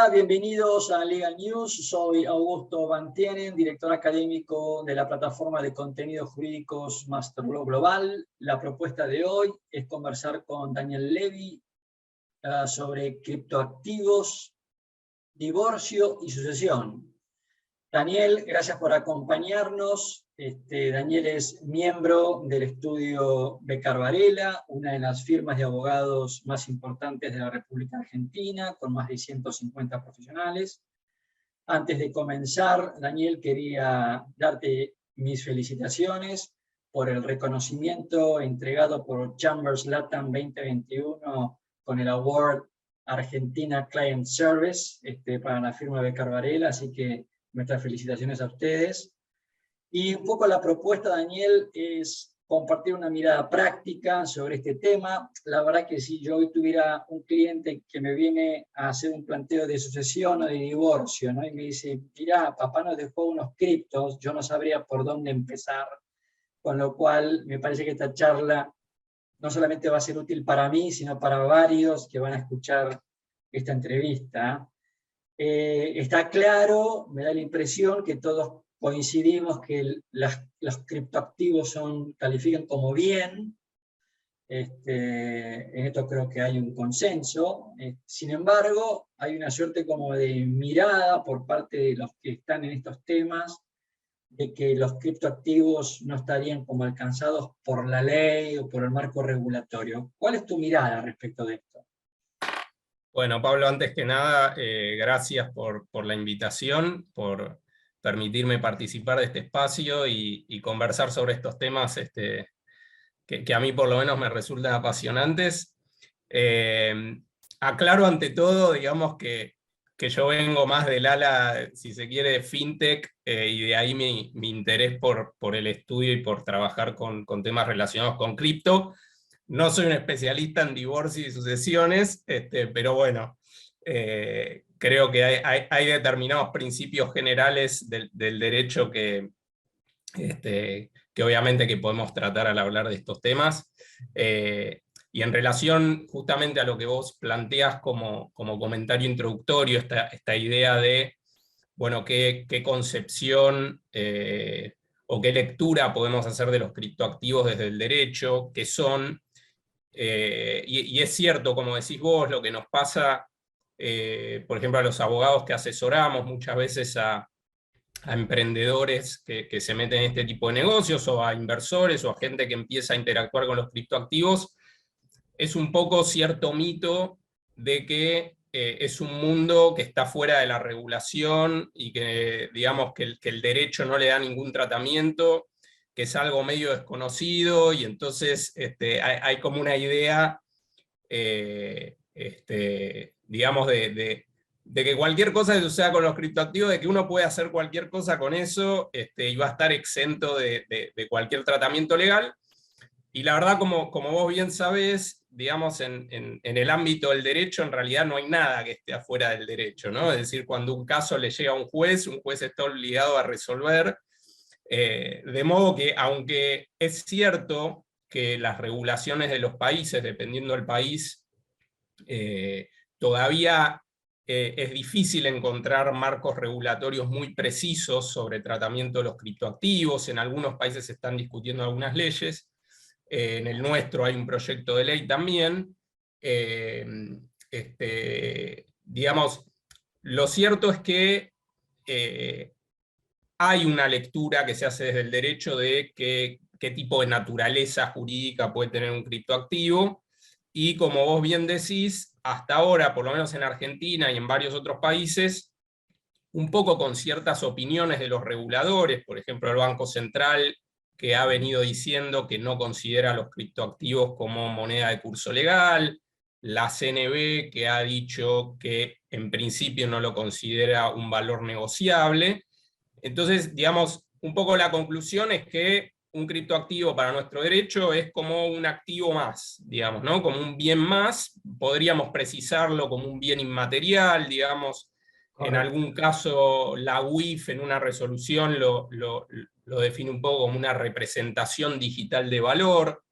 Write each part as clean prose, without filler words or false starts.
Hola, bienvenidos a Legal News. Soy Augusto Van Tienen, director académico de la plataforma de contenidos jurídicos Master Law Global. La propuesta de hoy es conversar con Daniel Levy sobre criptoactivos, divorcio y sucesión. Daniel, gracias por acompañarnos. Daniel es miembro del estudio Becar Varela, una de las firmas de abogados más importantes de la República Argentina, con más de 150 profesionales. Antes de comenzar, Daniel, quería darte mis felicitaciones por el reconocimiento entregado por Chambers Latam 2021 con el Award Argentina Client Service para la firma Becar Varela, así que nuestras felicitaciones a ustedes. Y un poco la propuesta, Daniel, es compartir una mirada práctica sobre este tema. La verdad que si yo hoy tuviera un cliente que me viene a hacer un planteo de sucesión o de divorcio, ¿no? Y me dice, mirá, papá nos dejó unos criptos, yo no sabría por dónde empezar, con lo cual me parece que esta charla no solamente va a ser útil para mí, sino para varios que van a escuchar esta entrevista. Está claro, me da la impresión que todos coincidimos que los criptoactivos califican como bien. En esto creo que hay un consenso. Sin embargo, hay una suerte como de mirada por parte de los que están en estos temas, de que los criptoactivos no estarían como alcanzados por la ley o por el marco regulatorio. ¿Cuál es tu mirada respecto de esto? Bueno, Pablo, antes que nada, gracias por la invitación, por permitirme participar de este espacio y conversar sobre estos temas que a mí por lo menos me resultan apasionantes. Aclaro ante todo, digamos, que yo vengo más del ala, si se quiere, de fintech, y de ahí mi interés por el estudio y por trabajar con temas relacionados con cripto. No soy un especialista en divorcio y sucesiones, pero bueno, creo que hay determinados principios generales del derecho que obviamente que podemos tratar al hablar de estos temas. Y en relación justamente a lo que vos planteás como comentario introductorio, esta idea de, bueno, qué concepción o qué lectura podemos hacer de los criptoactivos desde el derecho, qué son. Y es cierto, como decís vos, lo que nos pasa, por ejemplo, a los abogados que asesoramos muchas veces a emprendedores que se meten en este tipo de negocios, o a inversores, o a gente que empieza a interactuar con los criptoactivos, es un poco cierto mito de que es un mundo que está fuera de la regulación y que, digamos, que el derecho no le da ningún tratamiento, que es algo medio desconocido, y entonces hay como una idea, digamos, de que cualquier cosa que suceda con los criptoactivos, de que uno puede hacer cualquier cosa con eso, y va a estar exento de cualquier tratamiento legal. Y la verdad, como vos bien sabés, digamos, en el ámbito del derecho, en realidad no hay nada que esté afuera del derecho, ¿no? Es decir, cuando un caso le llega a un juez está obligado a resolver. De modo que, aunque es cierto que las regulaciones de los países, dependiendo del país, todavía es difícil encontrar marcos regulatorios muy precisos sobre tratamiento de los criptoactivos. En algunos países se están discutiendo algunas leyes. En el nuestro hay un proyecto de ley también. Digamos, lo cierto es que hay una lectura que se hace desde el derecho de qué tipo de naturaleza jurídica puede tener un criptoactivo, y como vos bien decís, hasta ahora, por lo menos en Argentina y en varios otros países, un poco con ciertas opiniones de los reguladores, por ejemplo el Banco Central, que ha venido diciendo que no considera los criptoactivos como moneda de curso legal, la CNB, que ha dicho que en principio no lo considera un valor negociable. Entonces, digamos, un poco la conclusión es que un criptoactivo para nuestro derecho es como un activo más, digamos, ¿no? Como un bien más, podríamos precisarlo como un bien inmaterial, digamos. Correcto. En algún caso la UIF en una resolución lo define un poco como una representación digital de valor,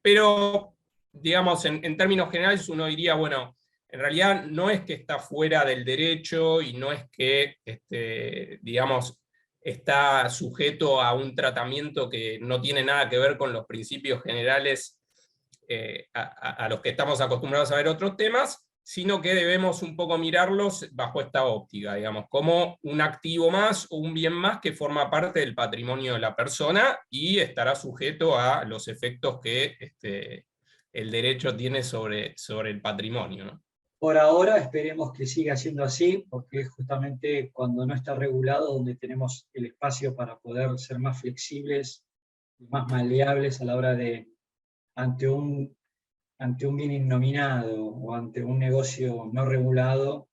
pero, digamos, en términos generales uno diría, bueno, en realidad no es que está fuera del derecho y no es que, digamos, está sujeto a un tratamiento que no tiene nada que ver con los principios generales a los que estamos acostumbrados a ver otros temas, sino que debemos un poco mirarlos bajo esta óptica, digamos, como un activo más o un bien más que forma parte del patrimonio de la persona y estará sujeto a los efectos que el derecho tiene sobre el patrimonio, ¿no? Por ahora esperemos que siga siendo así, porque es justamente cuando no está regulado donde tenemos el espacio para poder ser más flexibles, más maleables a la hora de, ante un bien innominado o ante un negocio no regulado,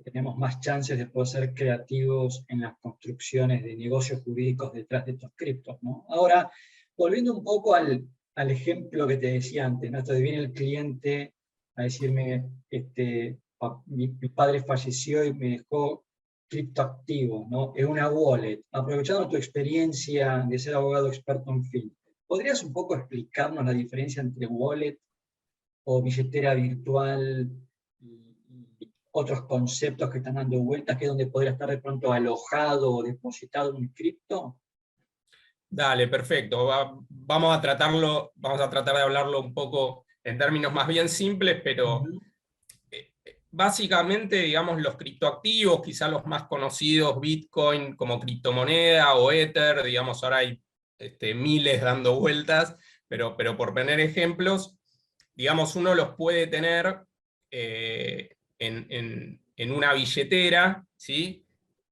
tenemos más chances de poder ser creativos en las construcciones de negocios jurídicos detrás de estos criptos, ¿no? Ahora, volviendo un poco al ejemplo que te decía antes, ¿no? Esto de viene el cliente a decirme, mi padre falleció y me dejó criptoactivos, ¿no? En una wallet. Aprovechando tu experiencia de ser abogado experto en fintech, ¿podrías un poco explicarnos la diferencia entre wallet o billetera virtual y otros conceptos que están dando vueltas, que es donde podría estar de pronto alojado o depositado un cripto? Dale, perfecto. Vamos a tratar de hablarlo un poco en términos más bien simples, pero básicamente, digamos, los criptoactivos, quizá los más conocidos, Bitcoin como criptomoneda o Ether, digamos, ahora hay miles dando vueltas, pero por poner ejemplos, digamos, uno los puede tener en una billetera, ¿sí?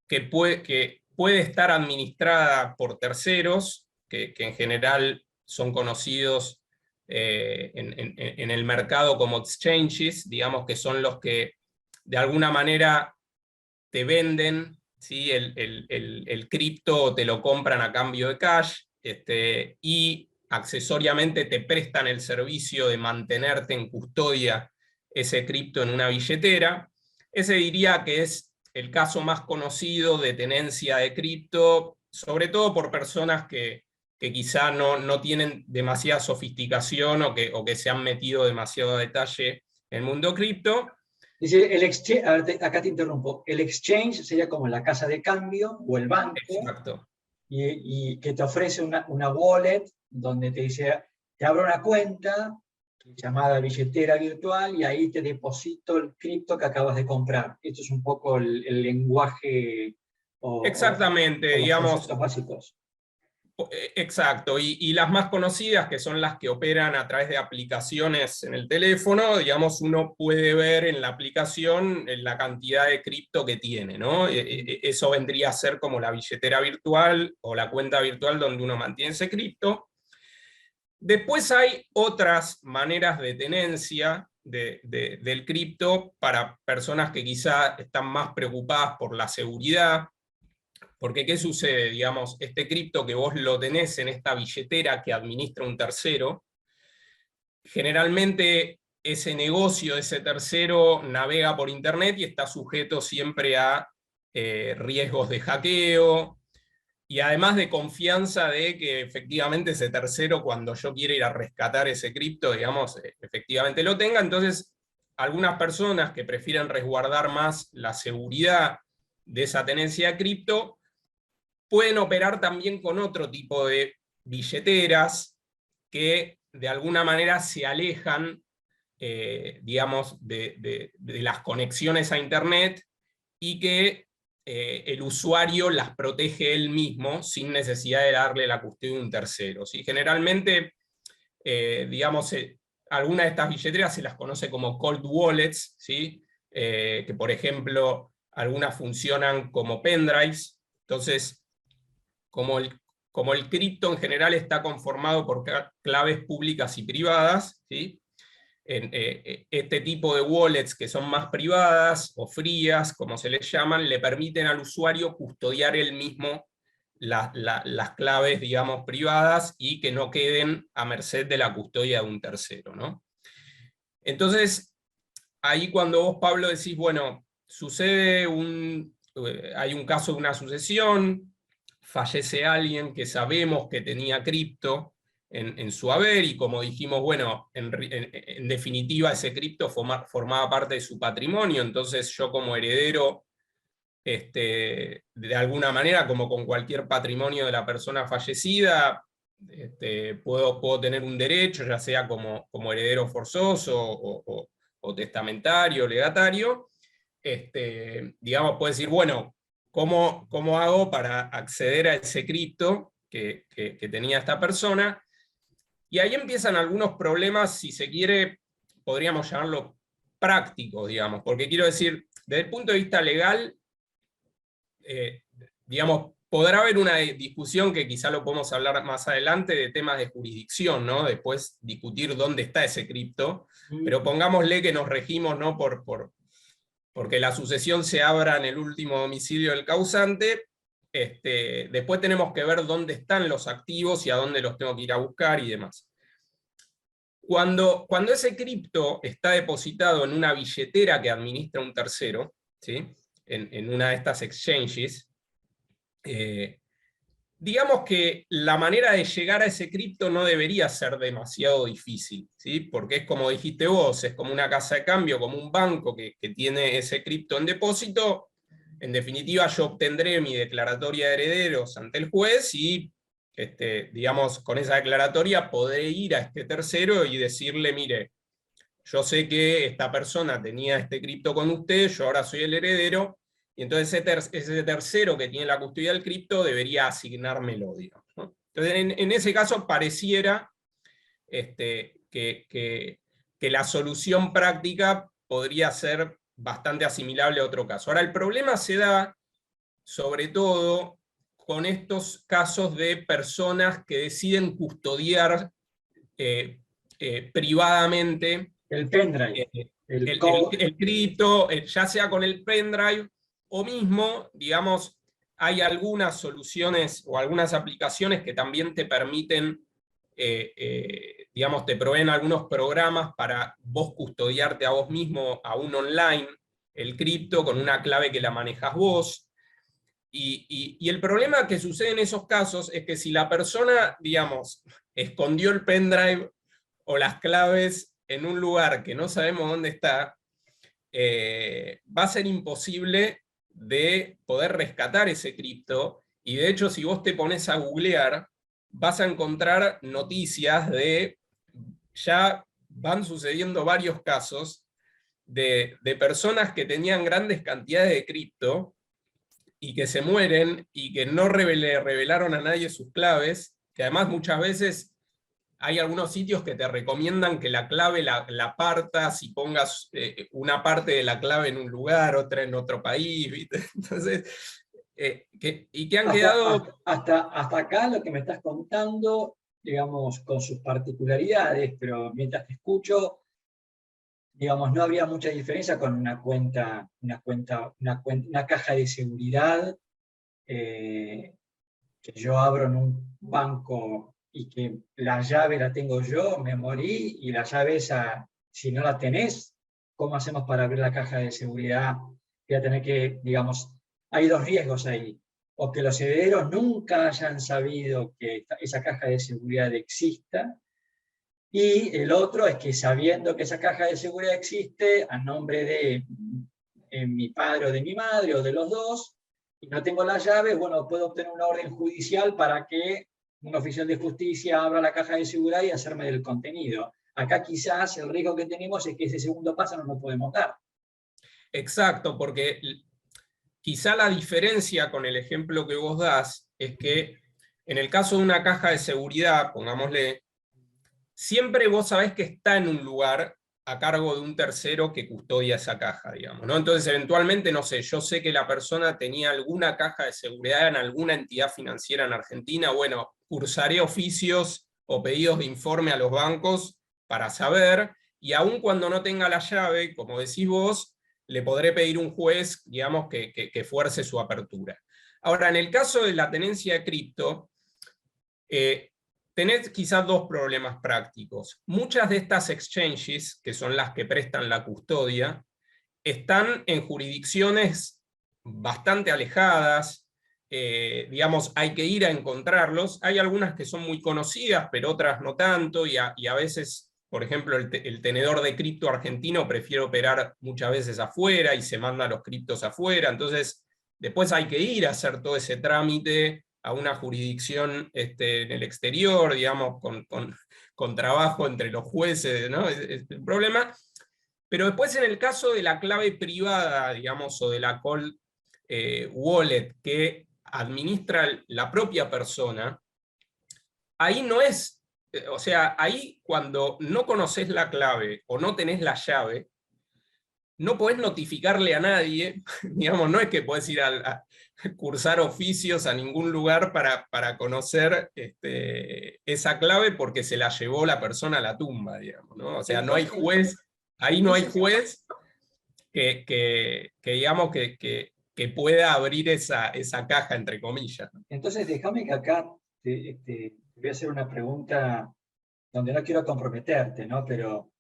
que puede estar administrada por terceros, que en general son conocidos en el mercado como exchanges, digamos que son los que de alguna manera te venden, ¿sí? el cripto, te lo compran a cambio de cash, y accesoriamente te prestan el servicio de mantenerte en custodia ese cripto en una billetera. Ese diría que es el caso más conocido de tenencia de cripto, sobre todo por personas que quizá no tienen demasiada sofisticación o que se han metido demasiado detalle en el mundo cripto. Dice, el exchange, a ver, acá te interrumpo, el exchange sería como la casa de cambio o el banco, Exacto. y que te ofrece una wallet donde te dice, te abro una cuenta llamada billetera virtual y ahí te deposito el cripto que acabas de comprar. Esto es un poco el lenguaje Exactamente, o los digamos, conceptos básicos. exacto, y las más conocidas, que son las que operan a través de aplicaciones en el teléfono, digamos, uno puede ver en la aplicación la cantidad de cripto que tiene, ¿no? Eso vendría a ser como la billetera virtual o la cuenta virtual donde uno mantiene ese cripto. Después hay otras maneras de tenencia del cripto para personas que quizá están más preocupadas por la seguridad. Porque ¿qué sucede? Digamos, este cripto que vos lo tenés en esta billetera que administra un tercero, generalmente ese negocio, ese tercero, navega por internet y está sujeto siempre a riesgos de hackeo, y además de confianza de que efectivamente ese tercero, cuando yo quiera ir a rescatar ese cripto, digamos, efectivamente lo tenga. Entonces, algunas personas que prefieren resguardar más la seguridad de esa tenencia de cripto, pueden operar también con otro tipo de billeteras que de alguna manera se alejan, digamos, de las conexiones a Internet y que el usuario las protege él mismo sin necesidad de darle la custodia de un tercero, ¿sí? Generalmente, digamos, algunas de estas billeteras se las conoce como cold wallets, ¿sí? Que por ejemplo, algunas funcionan como pendrives. Entonces, como el cripto en general está conformado por claves públicas y privadas, ¿sí? Este tipo de wallets que son más privadas o frías, como se les llaman, le permiten al usuario custodiar él mismo las claves, digamos, privadas y que no queden a merced de la custodia de un tercero, ¿no? Entonces, ahí cuando vos, Pablo, decís, bueno, hay un caso de una sucesión, fallece alguien que sabemos que tenía cripto, en su haber, y como dijimos, bueno, en definitiva ese cripto formaba parte de su patrimonio, entonces yo como heredero, de alguna manera, como con cualquier patrimonio de la persona fallecida, puedo tener un derecho, ya sea como heredero forzoso o testamentario, legatario. Digamos, puedo decir, bueno, ¿cómo hago para acceder a ese cripto que tenía esta persona? Y ahí empiezan algunos problemas, si se quiere, podríamos llamarlo prácticos, digamos, porque quiero decir, desde el punto de vista legal, digamos, podrá haber una discusión que quizá lo podemos hablar más adelante de temas de jurisdicción, ¿no? Después discutir dónde está ese cripto, pero pongámosle que nos regimos, ¿no? Porque la sucesión se abra en el último domicilio del causante. Después tenemos que ver dónde están los activos y a dónde los tengo que ir a buscar y demás. Cuando ese cripto está depositado en una billetera que administra un tercero, ¿sí? En una de estas exchanges, digamos que la manera de llegar a ese cripto no debería ser demasiado difícil, ¿sí? Porque es como dijiste vos, es como una casa de cambio, como un banco que tiene ese cripto en depósito. En definitiva, yo obtendré mi declaratoria de herederos ante el juez y, digamos, con esa declaratoria podré ir a este tercero y decirle, mire, yo sé que esta persona tenía este cripto con usted, yo ahora soy el heredero, y entonces ese tercero que tiene la custodia del cripto debería asignármelo, digamos, ¿no? Entonces, en ese caso pareciera que la solución práctica podría ser bastante asimilable a otro caso. Ahora, el problema se da, sobre todo, con estos casos de personas que deciden custodiar privadamente El pendrive, el cripto, ya sea con el pendrive, o mismo, digamos, hay algunas soluciones o algunas aplicaciones que también te permiten, digamos, te proveen algunos programas para vos custodiarte a vos mismo, aún online, el cripto con una clave que la manejas vos. Y el problema que sucede en esos casos es que si la persona, digamos, escondió el pendrive o las claves en un lugar que no sabemos dónde está, va a ser imposible de poder rescatar ese cripto. Y de hecho, si vos te pones a googlear, vas a encontrar noticias de, ya van sucediendo varios casos de personas que tenían grandes cantidades de cripto y que se mueren y que no revelaron a nadie sus claves, que además muchas veces hay algunos sitios que te recomiendan que la clave la partas y pongas una parte de la clave en un lugar, otra en otro país, ¿viste? Entonces, y que han quedado... Hasta acá lo que me estás contando, digamos, con sus particularidades, pero mientras te escucho, digamos, no habría mucha diferencia con una caja de seguridad que yo abro en un banco y que la llave la tengo yo, me morí, y la llave esa, si no la tenés, ¿cómo hacemos para abrir la caja de seguridad? Voy a tener que, digamos, hay dos riesgos ahí. O que los herederos nunca hayan sabido que esa caja de seguridad exista, y el otro es que sabiendo que esa caja de seguridad existe a nombre de mi padre o de mi madre o de los dos, y no tengo las llaves, bueno, puedo obtener una orden judicial para que un oficial de justicia abra la caja de seguridad y hacerme del contenido. Acá quizás el riesgo que tenemos es que ese segundo paso no lo podemos dar. Exacto, porque quizá la diferencia con el ejemplo que vos das es que en el caso de una caja de seguridad, pongámosle, siempre vos sabés que está en un lugar a cargo de un tercero que custodia esa caja, digamos, ¿no? Entonces, eventualmente, no sé, yo sé que la persona tenía alguna caja de seguridad en alguna entidad financiera en Argentina, bueno, cursaré oficios o pedidos de informe a los bancos para saber, y aun cuando no tenga la llave, como decís vos, le podré pedir un juez, digamos, que fuerce su apertura. Ahora, en el caso de la tenencia de cripto, tenés quizás dos problemas prácticos. Muchas de estas exchanges, que son las que prestan la custodia, están en jurisdicciones bastante alejadas, digamos, hay que ir a encontrarlos. Hay algunas que son muy conocidas, pero otras no tanto, y a veces, por ejemplo, el tenedor de cripto argentino prefiere operar muchas veces afuera y se manda los criptos afuera, entonces después hay que ir a hacer todo ese trámite a una jurisdicción en el exterior, digamos, con trabajo entre los jueces, ¿no? Es el problema. Pero después en el caso de la clave privada, digamos, o de la cold wallet que administra la propia persona, ahí no es, o sea, ahí cuando no conoces la clave o no tenés la llave, no podés notificarle a nadie, digamos, no es que podés ir a cursar oficios a ningún lugar para conocer esa clave porque se la llevó la persona a la tumba, digamos, ¿no? O sea, no hay juez, ahí no hay juez que digamos, que pueda abrir esa caja, entre comillas. Entonces, déjame que acá te voy a hacer una pregunta donde no quiero comprometerte, ¿no? Pero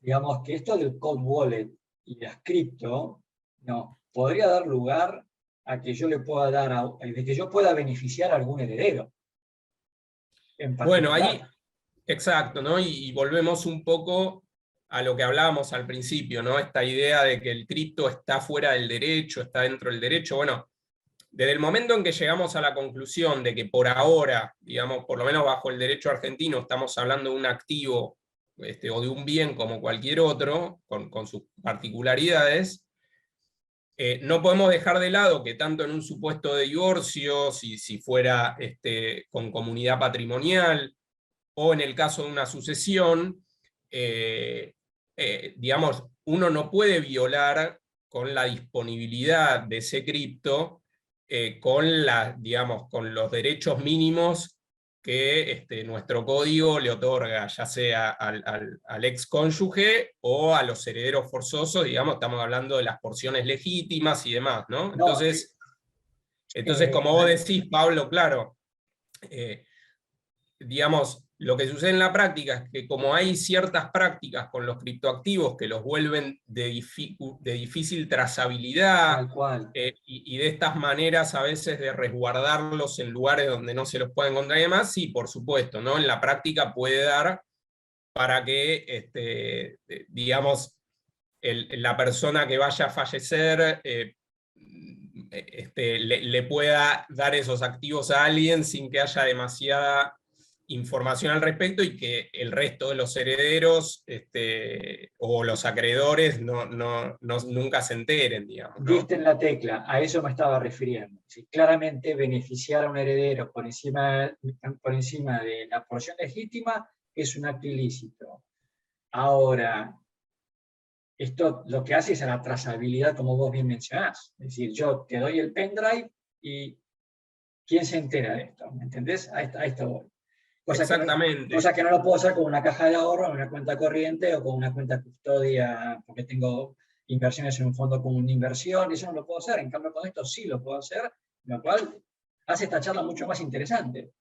digamos que esto del cold wallet y las cripto, no, podría dar lugar a que yo le pueda de que yo pueda beneficiar a algún heredero. Bueno, ahí, exacto, ¿no? Y volvemos un poco a lo que hablábamos al principio, ¿no? Esta idea de que el cripto está fuera del derecho, está dentro del derecho. Bueno, desde el momento en que llegamos a la conclusión de que por ahora, digamos, por lo menos bajo el derecho argentino, estamos hablando de un activo o de un bien como cualquier otro, con sus particularidades, no podemos dejar de lado que tanto en un supuesto de divorcio, si fuera con comunidad patrimonial, o en el caso de una sucesión, digamos, uno no puede violar con la disponibilidad de ese cripto, digamos, con los derechos mínimos que nuestro código le otorga, ya sea al ex cónyuge o a los herederos forzosos, digamos, estamos hablando de las porciones legítimas y demás, ¿no? Entonces, como vos decís, Pablo, claro, digamos, lo que sucede en la práctica es que como hay ciertas prácticas con los criptoactivos que los vuelven de difícil trazabilidad, y de estas maneras a veces de resguardarlos en lugares donde no se los puede encontrar y demás, sí, por supuesto, ¿no? En la práctica puede dar para que, digamos, la persona que vaya a fallecer le pueda dar esos activos a alguien sin que haya demasiada información al respecto y que el resto de los herederos o los acreedores nunca se enteren, digamos, ¿no? Diste en la tecla, a eso me estaba refiriendo. Si claramente beneficiar a un heredero por encima de la porción legítima es un acto ilícito. Ahora, esto lo que hace es a la trazabilidad, como vos bien mencionás. Es decir, yo te doy el pendrive y ¿quién se entera de esto? ¿Me entendés? A esto voy. Exactamente. Cosa que no lo puedo hacer con una caja de ahorro, una cuenta corriente o con una cuenta custodia, porque tengo inversiones en un fondo común de inversión, eso no lo puedo hacer. En cambio, con esto sí lo puedo hacer, lo cual hace esta charla mucho más interesante.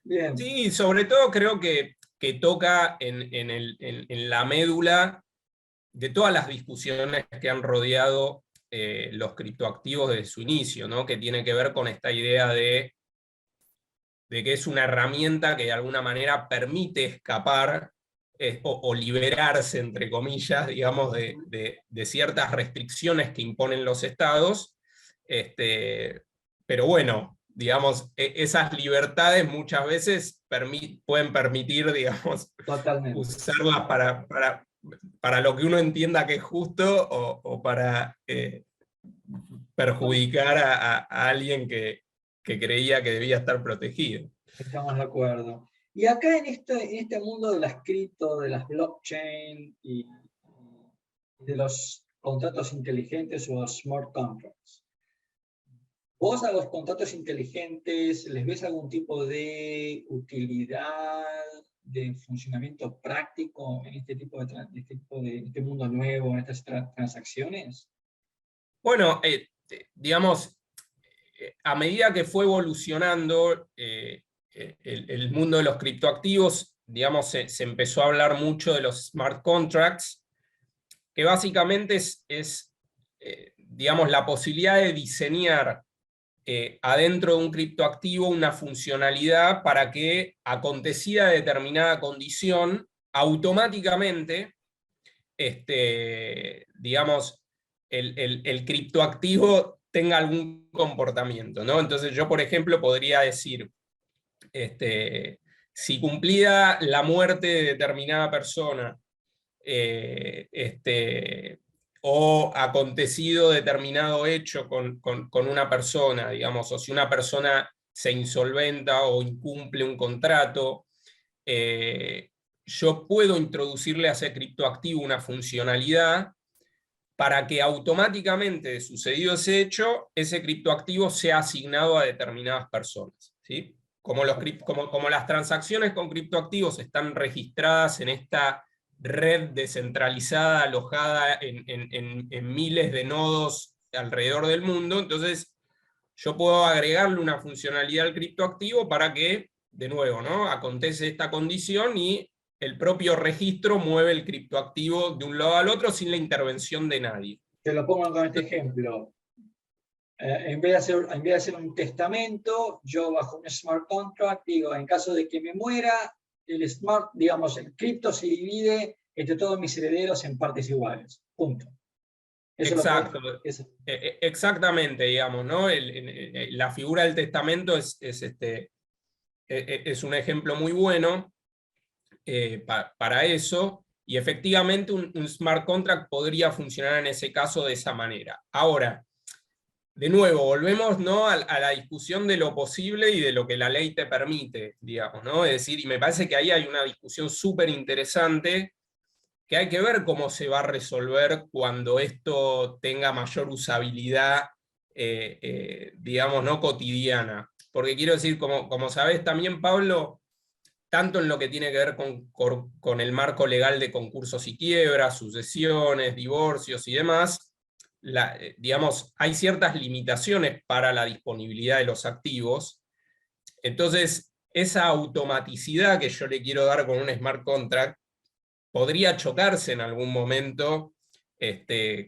Bien. Sí, sobre todo creo que toca en la médula de todas las discusiones que han rodeado los criptoactivos desde su inicio, ¿no? Que tiene que ver con esta idea de que es una herramienta que de alguna manera permite escapar o liberarse, entre comillas, digamos, de ciertas restricciones que imponen los estados. Pero bueno, digamos, esas libertades muchas veces pueden permitir, digamos, usarlas para lo que uno entienda que es justo o para perjudicar a alguien que creía que debía estar protegido. Estamos de acuerdo. Y acá en este mundo de las cripto, de las blockchain y de los contratos inteligentes o smart contracts, ¿vos a los contratos inteligentes les ves algún tipo de utilidad, de funcionamiento práctico en este mundo nuevo, en estas transacciones? Bueno, digamos, a medida que fue evolucionando el mundo de los criptoactivos, digamos, se empezó a hablar mucho de los smart contracts, que básicamente es digamos, la posibilidad de diseñar adentro de un criptoactivo una funcionalidad para que, acontecida determinada condición, automáticamente, digamos, el criptoactivo tenga algún comportamiento, ¿no? Entonces yo, por ejemplo, podría decir, si cumplida la muerte de determinada persona, o acontecido determinado hecho con una persona, digamos, o si una persona se insolventa o incumple un contrato, yo puedo introducirle a ese criptoactivo una funcionalidad para que automáticamente, sucedido ese hecho, ese criptoactivo sea asignado a determinadas personas, ¿sí? Como las transacciones con criptoactivos están registradas en esta red descentralizada alojada en miles de nodos alrededor del mundo, entonces yo puedo agregarle una funcionalidad al criptoactivo para que, de nuevo, ¿no?, acontece esta condición y el propio registro mueve el criptoactivo de un lado al otro sin la intervención de nadie. Te lo pongo con este ejemplo. En vez de hacer un testamento, yo bajo un smart contract digo, en caso de que me muera, digamos, el cripto se divide entre todos mis herederos en partes iguales. Punto. Eso exacto. Exactamente, digamos, ¿no? La figura del testamento es un ejemplo muy bueno para eso, y efectivamente un smart contract podría funcionar en ese caso de esa manera. Ahora, de nuevo, volvemos, ¿no?, a la discusión de lo posible y de lo que la ley te permite, digamos, ¿no? Es decir, y me parece que ahí hay una discusión súper interesante que hay que ver cómo se va a resolver cuando esto tenga mayor usabilidad, digamos, no cotidiana. Porque quiero decir, como sabés también, Pablo, tanto en lo que tiene que ver con el marco legal de concursos y quiebras, sucesiones, divorcios y demás, digamos, hay ciertas limitaciones para la disponibilidad de los activos. Entonces, esa automaticidad que yo le quiero dar con un smart contract podría chocarse en algún momento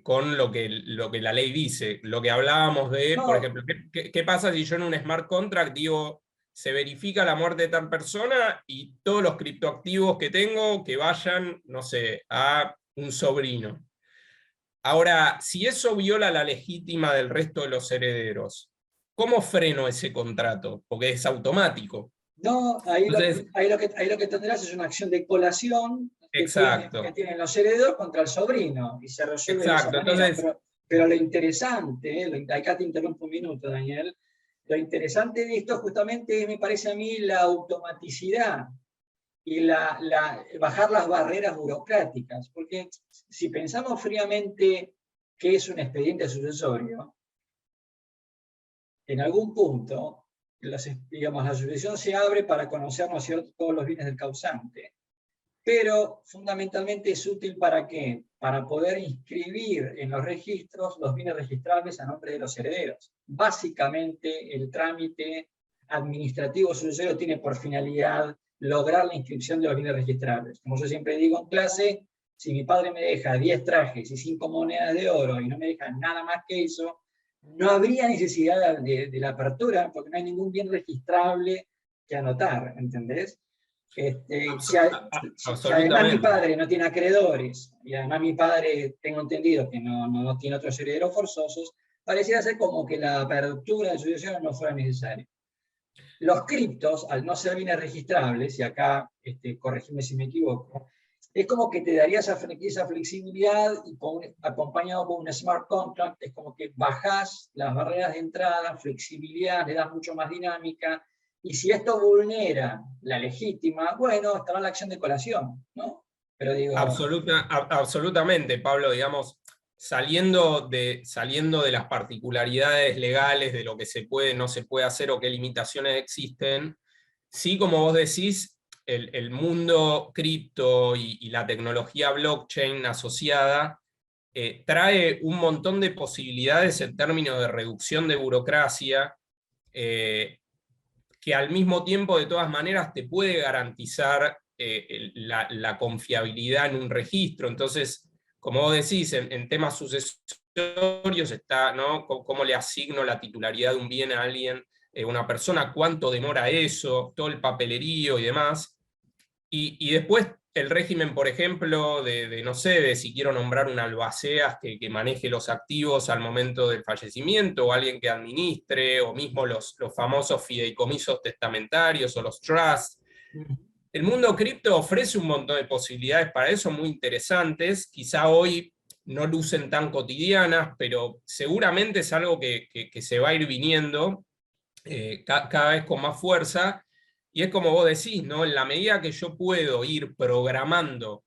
con lo que la ley dice. Lo que hablábamos de, por ejemplo, ¿qué pasa si yo en un smart contract digo, se verifica la muerte de tal persona y todos los criptoactivos que tengo que vayan, no sé, a un sobrino? Ahora, si eso viola la legítima del resto de los herederos, ¿cómo freno ese contrato? Porque es automático. No, ahí Entonces, lo que tendrás es una acción de colación que exacto. tienen los herederos contra el sobrino, y se resuelve de esa manera. Entonces, pero lo interesante, acá te interrumpo un minuto, Daniel, lo interesante de esto justamente es, me parece a mí, la automaticidad y bajar las barreras burocráticas, porque si pensamos fríamente qué es un expediente sucesorio, en algún punto, digamos, la sucesión se abre para conocer, ¿no es cierto?, todos los bienes del causante. Pero fundamentalmente es útil ¿para qué? Para poder inscribir en los registros los bienes registrables a nombre de los herederos. Básicamente el trámite administrativo sucesorio tiene por finalidad lograr la inscripción de los bienes registrables. Como yo siempre digo en clase, si mi padre me deja 10 trajes y 5 monedas de oro y no me deja nada más que eso, no habría necesidad de la apertura, porque no hay ningún bien registrable que anotar, ¿entendés? Si además mi padre no tiene acreedores, y además mi padre, tengo entendido que no tiene otros herederos forzosos, pareciera ser como que la apertura de sucesión no fuera necesaria. Los criptos, al no ser bienes registrables, y acá corregime si me equivoco, es como que te daría esa flexibilidad, y acompañado con un smart contract, es como que bajás las barreras de entrada, flexibilidad, le das mucho más dinámica, y si esto vulnera la legítima, bueno, estará la acción de colación, ¿no? Pero digo... absolutamente, Pablo, digamos, saliendo de las particularidades legales de lo que se puede, no se puede hacer o qué limitaciones existen, sí, como vos decís, el mundo cripto y la tecnología blockchain asociada trae un montón de posibilidades en términos de reducción de burocracia, que al mismo tiempo, de todas maneras, te puede garantizar la confiabilidad en un registro. Entonces, como vos decís, en temas sucesorios está, ¿no? Cómo le asigno la titularidad de un bien a alguien, una persona, cuánto demora eso, todo el papelerío y demás. Y después el régimen, por ejemplo, no sé, de si quiero nombrar un albaceas que maneje los activos al momento del fallecimiento, o alguien que administre, o mismo los famosos fideicomisos testamentarios o los trusts. El mundo cripto ofrece un montón de posibilidades para eso, muy interesantes. Quizá hoy no lucen tan cotidianas, pero seguramente es algo que se va a ir viniendo cada vez con más fuerza. Y es como vos decís, ¿no? En la medida que yo puedo ir programando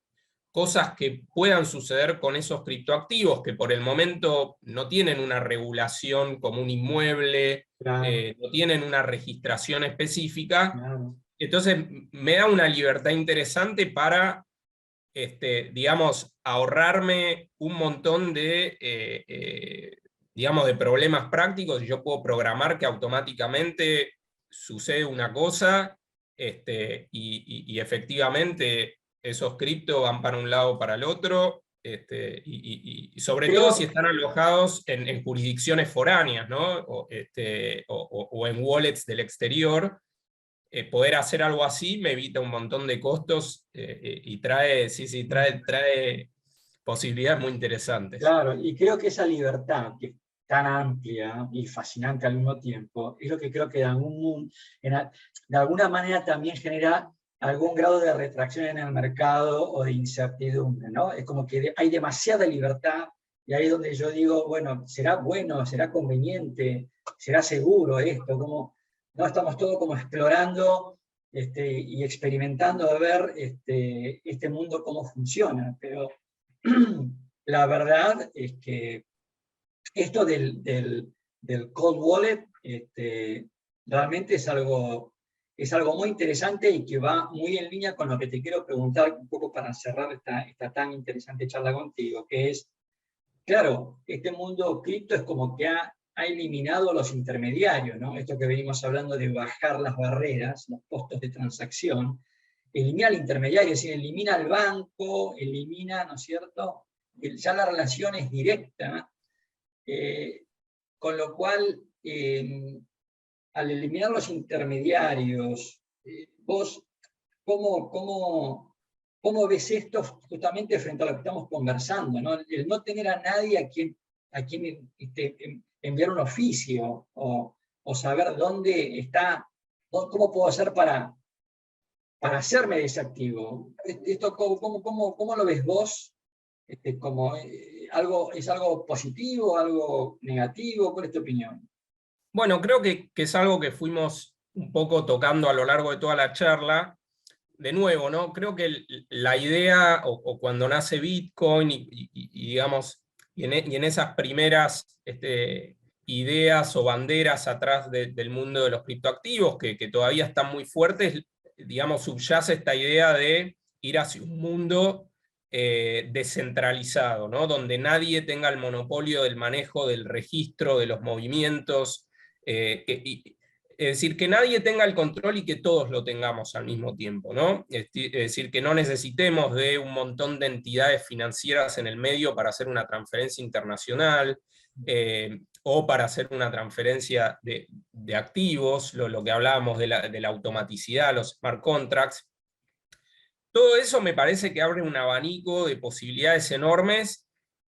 cosas que puedan suceder con esos criptoactivos, que por el momento no tienen una regulación como un inmueble, Claro, no tienen una registración específica, claro. entonces me da una libertad interesante para, digamos, ahorrarme un montón digamos, de problemas prácticos, y yo puedo programar que automáticamente sucede una cosa, y efectivamente esos criptos van para un lado o para el otro, y sobre todo si Creo, están alojados en jurisdicciones foráneas, ¿no? O en wallets del exterior. Poder hacer algo así me evita un montón de costos, y trae, sí, sí, trae posibilidades muy interesantes. claro, y creo que esa libertad, que es tan amplia y fascinante al mismo tiempo, es lo que creo que de alguna manera también genera algún grado de retracción en el mercado o de incertidumbre, ¿no? Es como que hay demasiada libertad y ahí es donde yo digo, bueno, será conveniente, será seguro esto, como, no estamos todos como explorando y experimentando a ver este mundo cómo funciona, pero la verdad es que esto del cold wallet realmente es algo muy interesante y que va muy en línea con lo que te quiero preguntar un poco para cerrar esta tan interesante charla contigo, que es, claro, este mundo cripto es como que ha eliminado los intermediarios, ¿no? Esto que venimos hablando de bajar las barreras, los costos de transacción, elimina al intermediario, es decir, elimina al banco, elimina, ¿no es cierto? Ya la relación es directa, con lo cual, al eliminar los intermediarios, vos, ¿cómo ves esto justamente frente a lo que estamos conversando? ¿No? El no tener a nadie a quien enviar un oficio o saber dónde está, cómo puedo hacer para hacerme desactivo. Esto, ¿cómo lo ves vos? Como, ¿es algo positivo, algo negativo? ¿Cuál es tu opinión? Bueno, creo que es algo que fuimos un poco tocando a lo largo de toda la charla. De nuevo, ¿no? Creo que la idea, o cuando nace Bitcoin, digamos, y en esas primeras ideas o banderas atrás del mundo de los criptoactivos, que todavía están muy fuertes, digamos, subyace esta idea de ir hacia un mundo descentralizado, ¿no? Donde nadie tenga el monopolio del manejo, del registro, de los movimientos, es decir, que nadie tenga el control y que todos lo tengamos al mismo tiempo, ¿no? Es decir, que no necesitemos de un montón de entidades financieras en el medio para hacer una transferencia internacional, o para hacer una transferencia de activos, lo que hablábamos de la automaticidad, los smart contracts. Todo eso me parece que abre un abanico de posibilidades enormes,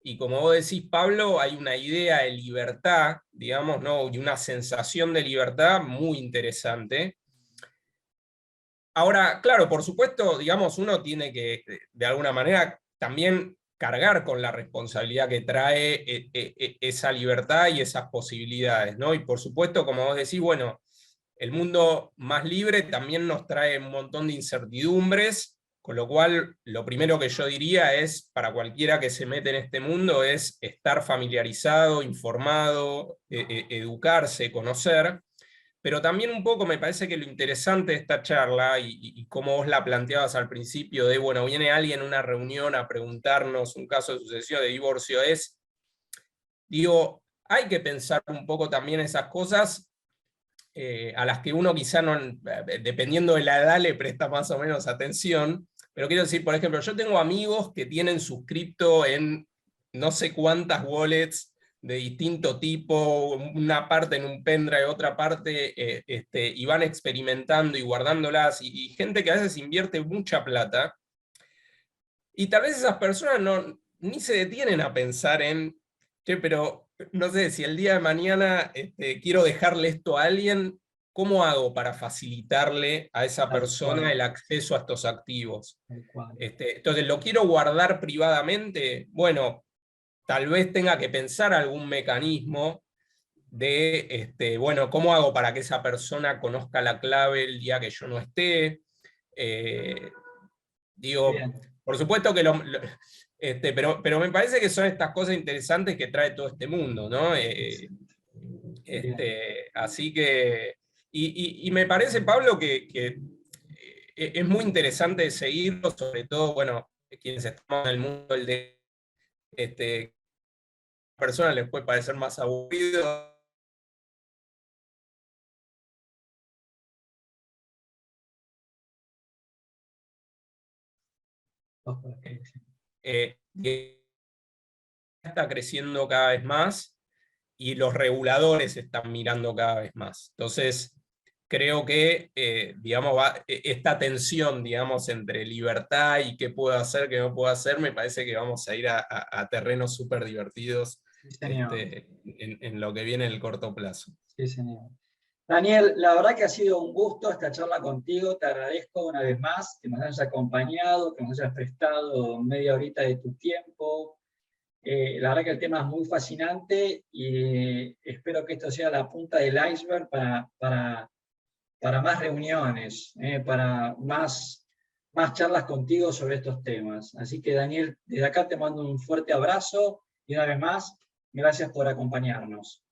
y como vos decís, Pablo, hay una idea de libertad, digamos, ¿no? Y una sensación de libertad muy interesante. Ahora, claro, por supuesto, digamos, uno tiene que, de alguna manera, también cargar con la responsabilidad que trae esa libertad y esas posibilidades, ¿no? Y por supuesto, como vos decís, bueno, el mundo más libre también nos trae un montón de incertidumbres, con lo cual lo primero que yo diría es, para cualquiera que se mete en este mundo, es estar familiarizado, informado, educarse, conocer. Pero también un poco me parece que lo interesante de esta charla, y como vos la planteabas al principio, de, bueno, viene alguien a una reunión a preguntarnos un caso de sucesión, de divorcio, es, digo, hay que pensar un poco también esas cosas, a las que uno quizá no, dependiendo de la edad, le presta más o menos atención. Pero quiero decir, por ejemplo, yo tengo amigos que tienen suscripto en no sé cuántas wallets de distinto tipo, una parte en un pendrive, otra parte, y van experimentando y guardándolas, y gente que a veces invierte mucha plata, y tal vez esas personas ni se detienen a pensar en, che, pero no sé, si el día de mañana quiero dejarle esto a alguien, ¿cómo hago para facilitarle a esa persona el acceso a estos activos? Entonces, ¿lo quiero guardar privadamente? Bueno, tal vez tenga que pensar algún mecanismo de, bueno, ¿cómo hago para que esa persona conozca la clave el día que yo no esté? Digo, Bien. por supuesto que pero me parece que son estas cosas interesantes que trae todo este mundo, ¿no? Así que, y me parece, Pablo, que es muy interesante seguirlo, sobre todo, bueno, quienes estamos en el mundo del personas les puede parecer más aburrido. Está creciendo cada vez más y los reguladores están mirando cada vez más. Entonces, creo que digamos, esta tensión, digamos, entre libertad y qué puedo hacer, qué no puedo hacer, me parece que vamos a ir a terrenos súper divertidos en lo que viene en el corto plazo. Sí, señor. Daniel, la verdad que ha sido un gusto esta charla contigo, te agradezco una vez más que nos hayas acompañado, que nos hayas prestado media horita de tu tiempo. La verdad que el tema es muy fascinante y espero que esto sea la punta del iceberg para más reuniones, para más charlas contigo sobre estos temas. Así que Daniel, desde acá te mando un fuerte abrazo y una vez más, gracias por acompañarnos.